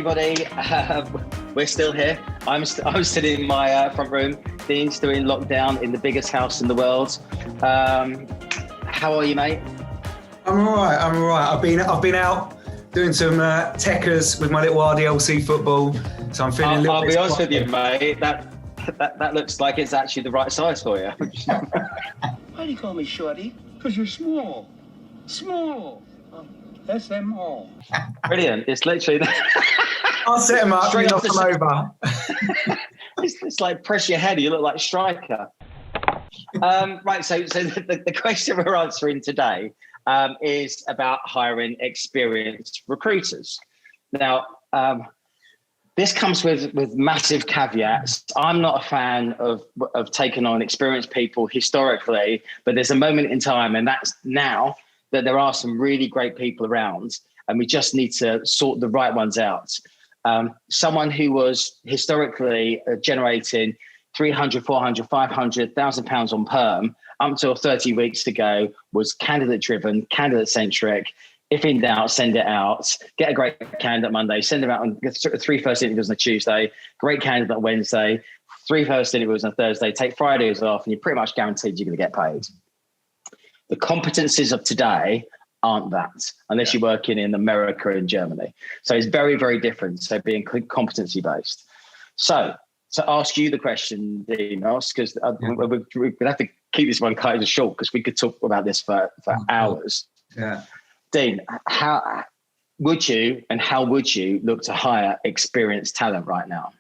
everybody. We're still here. I'm sitting in my front room. Dean's still in lockdown in the biggest house in the world. How are you, mate? I'm all right. I've been out doing some techers with my little RDLC football, so I'm feeling a little bit. I'll be honest with you, mate. That looks like it's actually the right size for you. Why do you call me shorty? Because you're small. Small. SMO. Brilliant. It's literally... I'll set him up, you knock him over. it's like press your head, you look like Striker. Right, so the question we're answering today is about hiring experienced recruiters. Now, this comes with massive caveats. I'm not a fan of taking on experienced people historically, but there's a moment in time, and that's now, that there are some really great people around, and we just need to sort the right ones out. Someone who was historically generating 300, 400, 500, 1,000 pounds on perm up until 30 weeks ago was candidate driven, candidate centric. If in doubt, send it out. Get a great candidate Monday, send them out on 3 first interviews on a Tuesday, great candidate on Wednesday, 3 first interviews on a Thursday, take Fridays off, and you're pretty much guaranteed you're going to get paid. The competencies of today aren't that, unless you're working in America and Germany. So it's very, very different. So being competency based. So to ask you the question, Dinos, because we'd have to keep this one kind of short because we could talk about this for hours. Yeah. Dean, how would you look to hire experienced talent right now?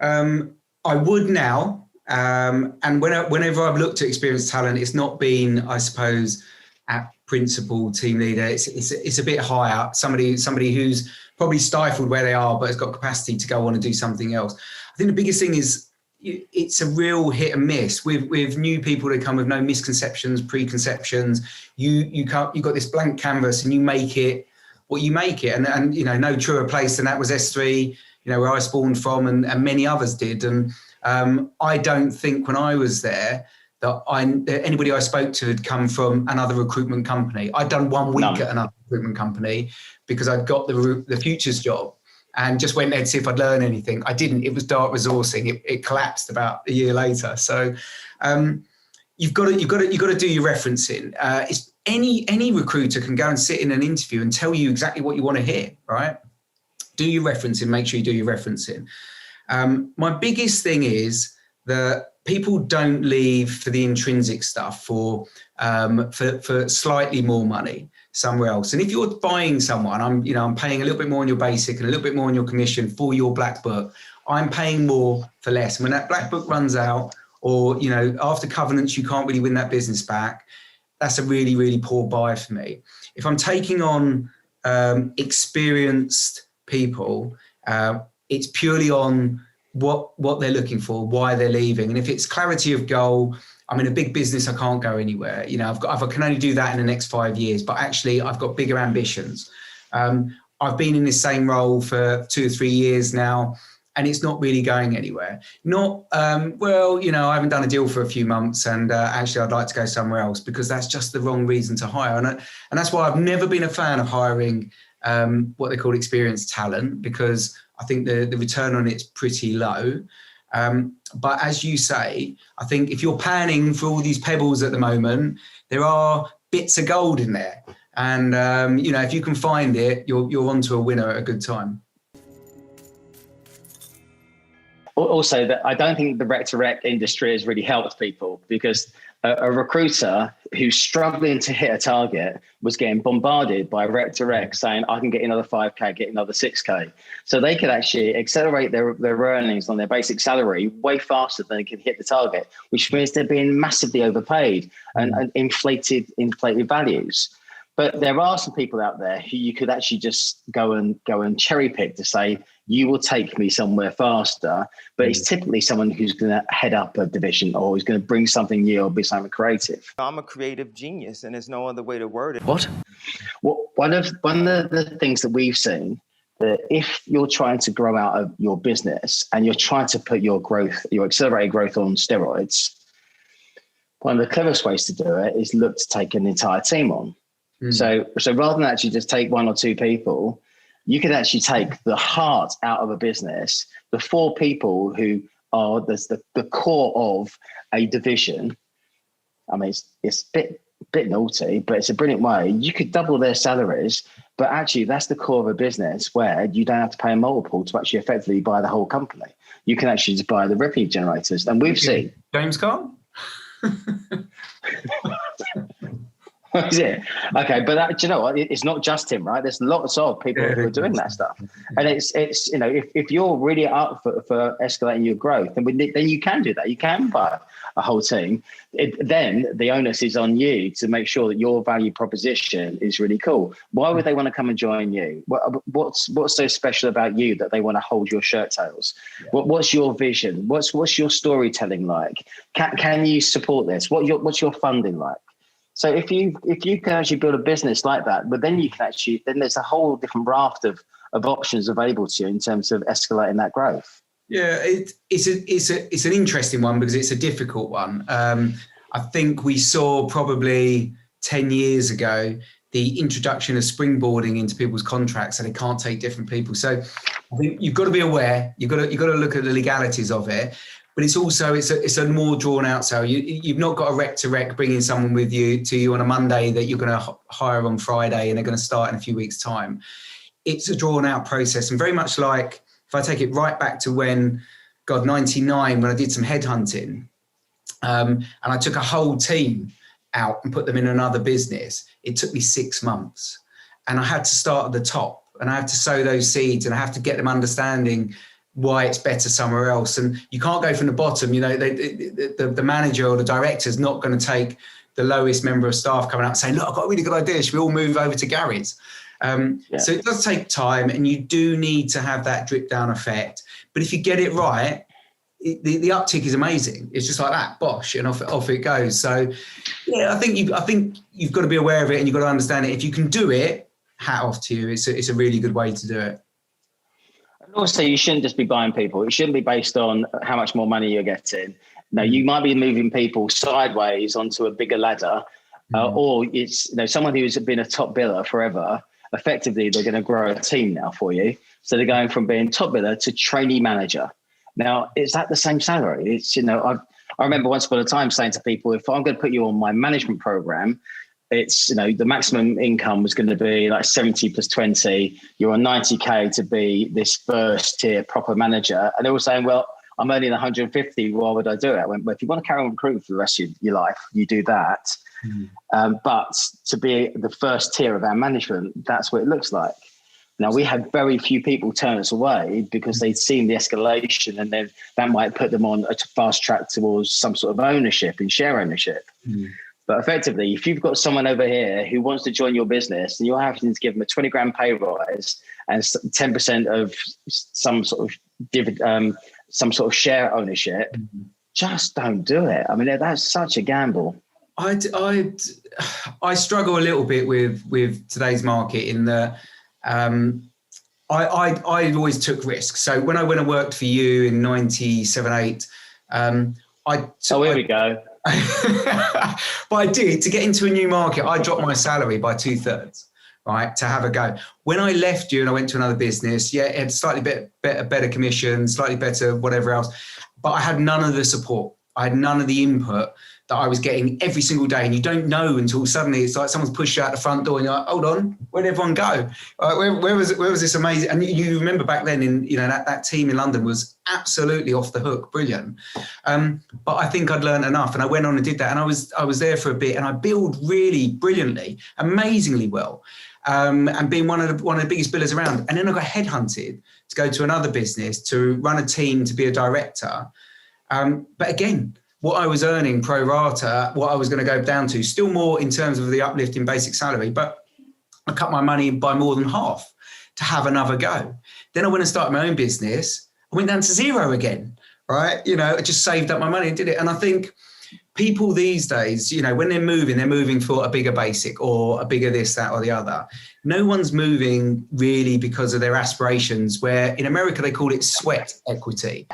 I would now. And whenever I've looked at experienced talent, it's not been, I suppose, at principal, team leader. It's a bit higher. Somebody who's probably stifled where they are, but has got capacity to go on and do something else. I think the biggest thing is it's a real hit and miss with new people that come with no misconceptions, preconceptions. You got this blank canvas and you make it what you make it. And you know, no truer place than that was S3, you know, where I spawned from, and many others did. And I don't think when I was there that anybody I spoke to had come from another recruitment company. I'd done 1 week at another recruitment company because I'd got the futures job and just went there to see if I'd learn anything. I didn't. It was dark resourcing. It collapsed about a year later. So you've got to do your referencing. It's any recruiter can go and sit in an interview and tell you exactly what you want to hear, right? Do your referencing. Make sure you do your referencing. My biggest thing is that people don't leave for the intrinsic stuff for slightly more money somewhere else. And if you're buying someone, I'm paying a little bit more on your basic and a little bit more on your commission for your black book. I'm paying more for less. And when that black book runs out, or after covenants you can't really win that business back, that's a really, really poor buy for me. If I'm taking on experienced people, it's purely on what they're looking for, why they're leaving. And if it's clarity of goal, I'm in a big business, I can't go anywhere. I can only do that in the next 5 years, but actually I've got bigger ambitions. I've been in this same role for 2 or 3 years now, and it's not really going anywhere. Not, I haven't done a deal for a few months, and actually I'd like to go somewhere else, because that's just the wrong reason to hire. And that's why I've never been a fan of hiring what they call experienced talent, because I think the return on it's pretty low. But as you say, I think if you're panning for all these pebbles at the moment, there are bits of gold in there. And, if you can find it, you're onto a winner at a good time. Also, that I don't think the rec-to-rec industry has really helped people, because a recruiter who's struggling to hit a target was getting bombarded by rec-to-rec saying, I can get another 5K, get another 6K. So they could actually accelerate their earnings on their basic salary way faster than they could hit the target, which means they're being massively overpaid and inflated values. But there are some people out there who you could actually just go and cherry pick to say, you will take me somewhere faster. But it's typically someone who's going to head up a division, or who's going to bring something new or be something creative. I'm a creative genius, and there's no other way to word it. What? Well, one of the things that we've seen, that if you're trying to grow out of your business and you're trying to put your accelerated growth on steroids, one of the cleverest ways to do it is look to take an entire team on. So rather than actually just take 1 or 2 people, you can actually take the heart out of a business, the 4 people who are the core of a division. I mean, it's a bit naughty, but it's a brilliant way. You could double their salaries, but actually that's the core of a business where you don't have to pay a multiple to actually effectively buy the whole company. You can actually just buy the revenue generators. And we've seen... James Carl? What is it? Okay, but do you know what? It's not just him, right? There's lots of people who are doing that stuff, and it's if you're really up for escalating your growth, then you can do that. You can buy a whole team. Then the onus is on you to make sure that your value proposition is really cool. Why would they want to come and join you? What's so special about you that they want to hold your shirt tails? Yeah. What's your vision? What's your storytelling like? Can you support this? What's your funding like? So if you can actually build a business like that, but then you can actually, then there's a whole different raft of options available to you in terms of escalating that growth. Yeah, it's an interesting one because it's a difficult one. I think we saw probably 10 years ago the introduction of springboarding into people's contracts, so they can't take different people. So I think you've got to be aware. You've got to look at the legalities of it. But it's also it's a more drawn out sale. You've not got a rec to rec bringing someone with you to you on a Monday that you're going to hire on Friday and they're going to start in a few weeks' time. It's a drawn out process, and very much like if I take it right back to when 99 when I did some headhunting, and I took a whole team out and put them in another business. It took me 6 months, and I had to start at the top, and I had to sow those seeds, and I have to get them understanding why it's better somewhere else. And you can't go from the bottom. The manager or the director is not going to take the lowest member of staff coming out and saying, look, I've got a really good idea. Should we all move over to Gary's? So it does take time, and you do need to have that drip down effect. But if you get it right, the uptick is amazing. It's just like that, bosh, and off it goes. So yeah, I think you've got to be aware of it, and you've got to understand it. If you can do it, hat off to you. It's a really good way to do it. Also, you shouldn't just be buying people. It shouldn't be based on how much more money you're getting. No, you might be moving people sideways onto a bigger ladder, or it's someone who's been a top biller forever. Effectively, they're going to grow a team now for you. So they're going from being top biller to trainee manager. Now, is that the same salary? It's I remember once upon a time saying to people, if I'm going to put you on my management program, it's, the maximum income was going to be like 70 plus 20. You're on 90K to be this first tier proper manager. And they were saying, well, I'm earning 150. Why would I do it? I went, well, if you want to carry on recruiting for the rest of your life, you do that. But to be the first tier of our management, that's what it looks like. Now, we had very few people turn us away because they'd seen the escalation, and then that might put them on a fast track towards some sort of ownership and share ownership. But effectively, if you've got someone over here who wants to join your business and you're having to give them a 20 grand pay rise and 10% of some sort of share ownership, just don't do it. I mean, that's such a gamble. I struggle a little bit with today's market in that I always took risks. So when I went and worked for you in 97, 8, here we go. But I did, to get into a new market, I dropped my salary by 2/3, right, to have a go. When I left you and I went to another business, it had slightly better commission, slightly better whatever else, but I had none of the support. I had none of the input that I was getting every single day. And you don't know until suddenly it's like someone's pushed you out the front door and you're like, hold on, where'd everyone go? Where was this amazing? And you remember back then that team in London was absolutely off the hook, brilliant. But I think I'd learned enough, and I went on and did that. And I was there for a bit, and I built really brilliantly, amazingly well. And being one of the biggest billers around. And then I got headhunted to go to another business, to run a team, to be a director. But again, what I was earning pro rata, what I was going to go down to, still more in terms of the uplift in basic salary, but I cut my money by more than half to have another go. Then I went and started my own business. I went down to zero again, right? I just saved up my money and did it. And I think people these days, when they're moving for a bigger basic or a bigger this, that, or the other. No one's moving really because of their aspirations, where in America, they call it sweat equity.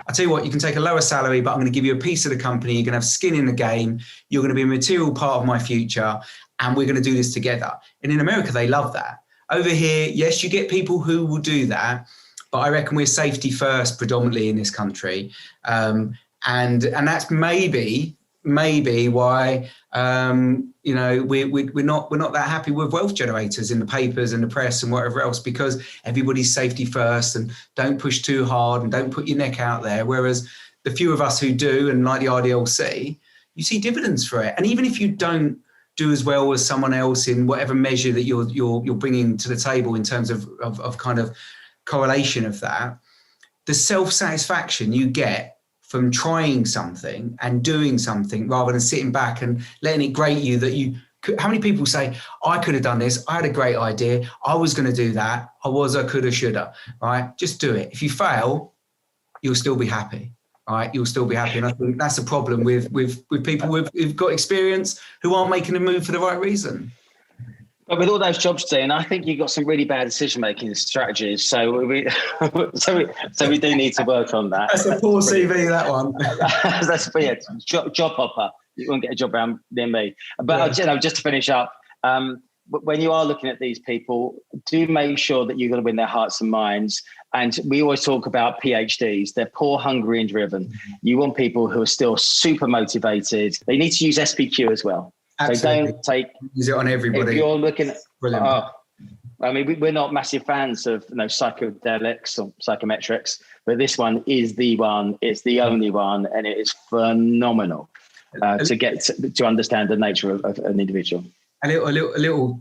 I tell you what, you can take a lower salary, but I'm going to give you a piece of the company. You're going to have skin in the game. You're going to be a material part of my future. and we're going to do this together. And in America, they love that. Over here, yes, you get people who will do that, but I reckon we're safety first predominantly in this country. And that's maybe why we're not that happy with wealth generators in the papers and the press and whatever else, because everybody's safety first and don't push too hard and don't put your neck out there. Whereas the few of us who do, and like the RDLC, you see dividends for it. And even if you don't do as well as someone else in whatever measure that you're bringing to the table in terms of kind of correlation of that, the self-satisfaction you get from trying something and doing something rather than sitting back and letting it grate you that you could. How many people say, I could have done this, I had a great idea, I was going to do that, I coulda, shoulda, right? Just do it. If you fail, you'll still be happy. Right, you'll still be happy. And I think that's a problem with people who've got experience who aren't making a move for the right reason. But with all those jobs, Dean, I think you've got some really bad decision-making strategies. So we do need to work on that. That's a poor CV, that one. That's job hopper. You won't get a job around near me. But just to finish up, when you are looking at these people, do make sure that you're going to win their hearts and minds. And we always talk about PhDs. They're poor, hungry, and driven. You want people who are still super motivated. They need to use SPQ as well. Absolutely. So don't use it on everybody. If you're looking at, brilliant. We're not massive fans of psychedelics or psychometrics, but this one is the one. It's the only one, and it is phenomenal to get to understand the nature of an individual. A little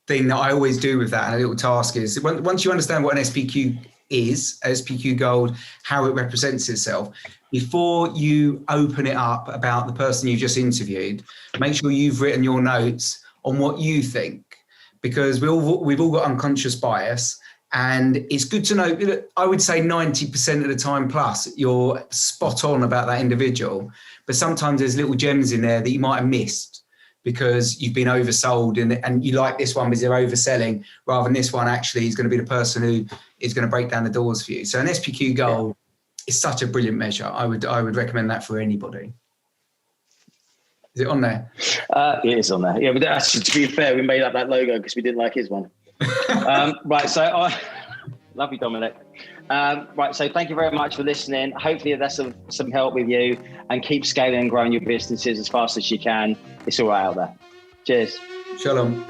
thing that I always do with that, and a little task is once you understand what an SPQ is, SPQ Gold, how it represents itself, before you open it up about the person you just interviewed, make sure you've written your notes on what you think, because we've all got unconscious bias, and it's good to know. I would say 90% of the time plus you're spot on about that individual, but sometimes there's little gems in there that you might have missed because you've been oversold and you like this one because they're overselling, rather than this one actually is going to be the person who is going to break down the doors for you. So an SPQ Gold is such a brilliant measure. I would recommend that for anybody. Is it on there? It is on there. Yeah, but to be fair, we made up that logo because we didn't like his one. Right, so I love you, Dominic. Right, so thank you very much for listening. Hopefully that's some help with you, and keep scaling and growing your businesses as fast as you can. It's all right out there. Cheers. Shalom.